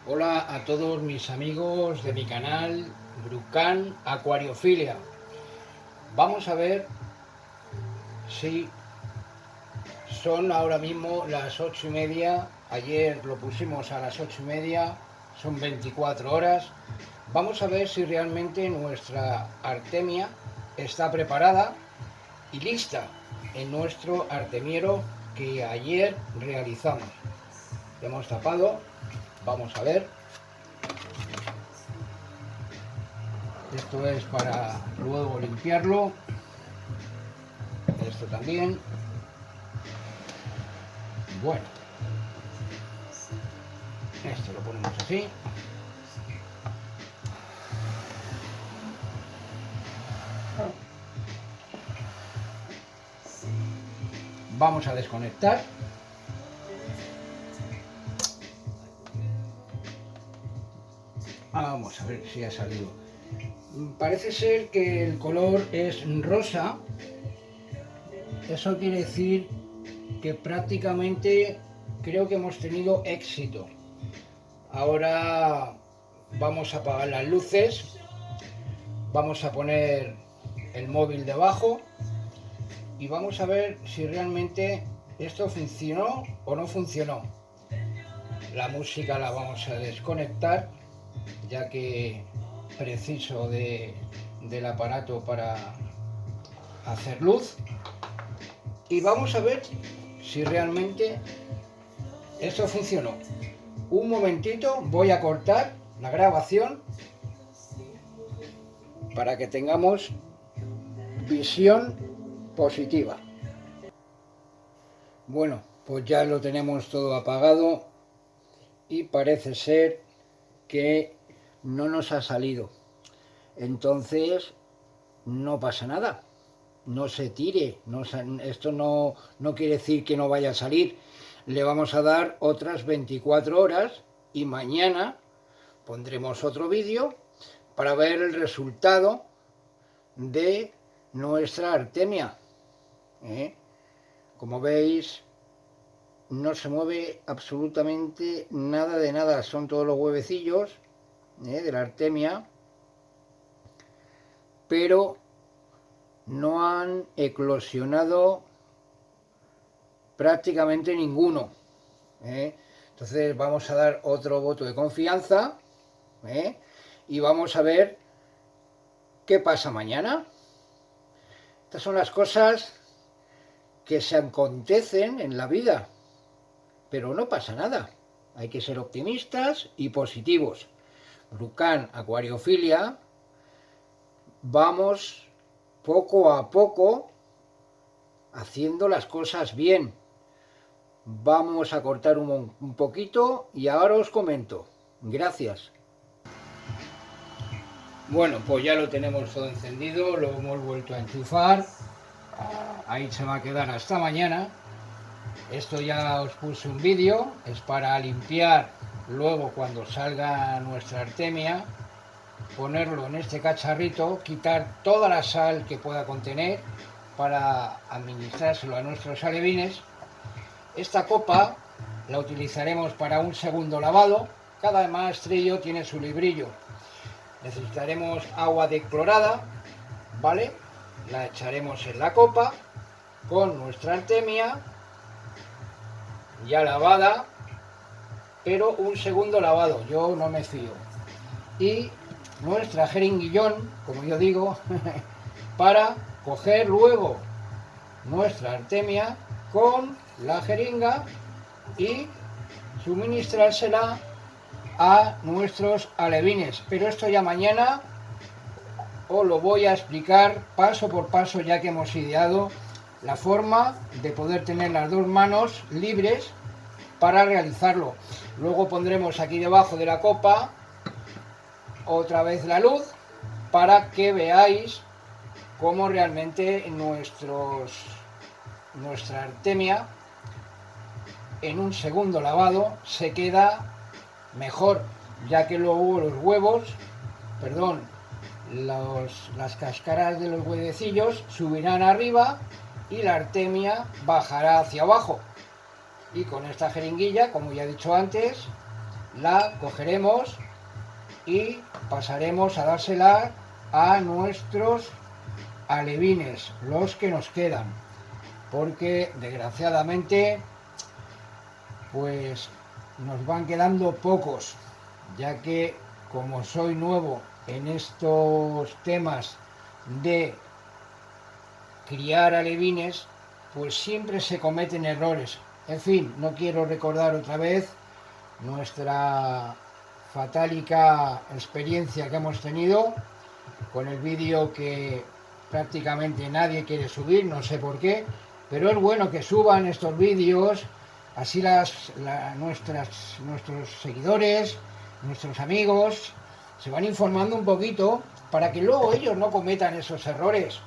Hola a todos mis amigos de mi canal Brucan Acuariofilia. Vamos a ver si son ahora mismo las 8:30. Ayer lo pusimos a las 8:30, son 24 horas. Vamos a ver si realmente nuestra artemia está preparada y lista en nuestro artemiero que ayer realizamos. Hemos tapado, vamos a ver. Esto es para luego limpiarlo. Esto también. Bueno, esto lo ponemos así. Vamos a desconectar. Vamos a ver si ha salido. Parece ser que el color es rosa. Eso quiere decir que prácticamente creo que hemos tenido éxito. Ahora vamos a apagar las luces. Vamos a poner el móvil debajo. Y vamos a ver si realmente esto funcionó o no funcionó. La música la vamos a desconectar, ya que preciso del aparato para hacer luz. Y vamos a ver si realmente esto funcionó. Un momentito, voy a cortar la grabación para que tengamos visión positiva. Bueno, pues ya lo tenemos todo apagado y parece ser que no nos ha salido. Entonces no pasa nada, no se tire, esto no quiere decir que no vaya a salir. Le vamos a dar otras 24 horas y mañana pondremos otro vídeo para ver el resultado de nuestra artemia. Como veis, no se mueve absolutamente nada de nada, son todos los huevecillos de la artemia, pero no han eclosionado prácticamente ninguno. Entonces vamos a dar otro voto de confianza y vamos a ver qué pasa mañana. Estas son las cosas que se acontecen en la vida, pero no pasa nada. Hay que ser optimistas y positivos. Brucan Acuariofilia, vamos poco a poco haciendo las cosas bien. Vamos a cortar un poquito y ahora os comento. Gracias. Bueno, pues ya lo tenemos todo encendido, lo hemos vuelto a enchufar. Ahí se va a quedar hasta mañana. Esto ya os puse un vídeo, es para limpiar luego cuando salga nuestra artemia, ponerlo en este cacharrito, quitar toda la sal que pueda contener para administrárselo a nuestros alevines. Esta copa la utilizaremos para un segundo lavado. Cada maestrillo tiene su librillo. Necesitaremos agua declorada, ¿vale? La echaremos en la copa con nuestra artemia ya lavada, pero un segundo lavado, yo no me fío. Y nuestra jeringuillón, como yo digo, para coger luego nuestra artemia con la jeringa y suministrársela a nuestros alevines. Pero esto ya mañana os lo voy a explicar paso por paso, ya que hemos ideado la forma de poder tener las dos manos libres para realizarlo. Luego pondremos aquí debajo de la copa otra vez la luz para que veáis cómo realmente nuestra artemia en un segundo lavado se queda mejor, ya que luego los huevos, las cáscaras de los huevecillos subirán arriba y la artemia bajará hacia abajo. Y con esta jeringuilla, como ya he dicho antes, la cogeremos y pasaremos a dársela a nuestros alevines, los que nos quedan, porque desgraciadamente pues nos van quedando pocos, ya que como soy nuevo en estos temas de criar alevines, pues siempre se cometen errores. En fin, no quiero recordar otra vez nuestra fatálica experiencia que hemos tenido con el vídeo que prácticamente nadie quiere subir, no sé por qué, pero es bueno que suban estos vídeos, así nuestros seguidores, nuestros amigos, se van informando un poquito para que luego ellos no cometan esos errores.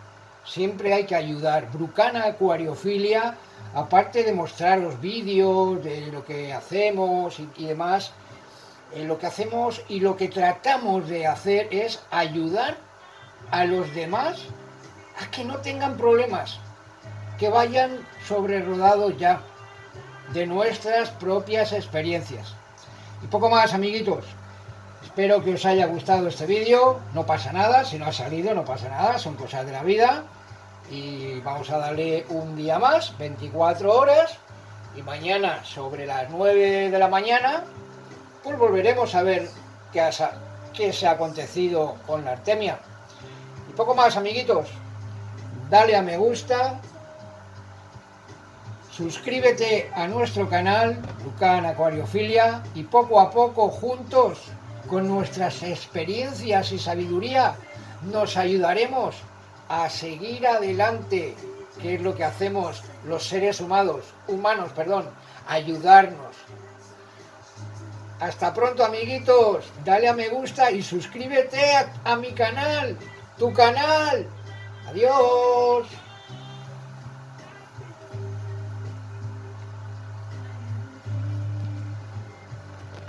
Siempre hay que ayudar. Brucana Acuariofilia, aparte de mostrar los vídeos de lo que hacemos y demás, lo que hacemos y lo que tratamos de hacer es ayudar a los demás a que no tengan problemas, que vayan sobrerodados ya de nuestras propias experiencias. Y poco más, amiguitos. Espero que os haya gustado este vídeo. No pasa nada, si no ha salido no pasa nada, son cosas de la vida. Y vamos a darle un día más, 24 horas. Y mañana sobre las 9 de la mañana, pues volveremos a ver qué se ha acontecido con la artemia. Y poco más, amiguitos. Dale a me gusta. Suscríbete a nuestro canal, Brucana Acuariofilia, y poco a poco, juntos, con nuestras experiencias y sabiduría, nos ayudaremos a seguir adelante, que es lo que hacemos los seres humanos, ayudarnos. Hasta pronto, amiguitos, dale a me gusta y suscríbete a mi canal, tu canal. Adiós.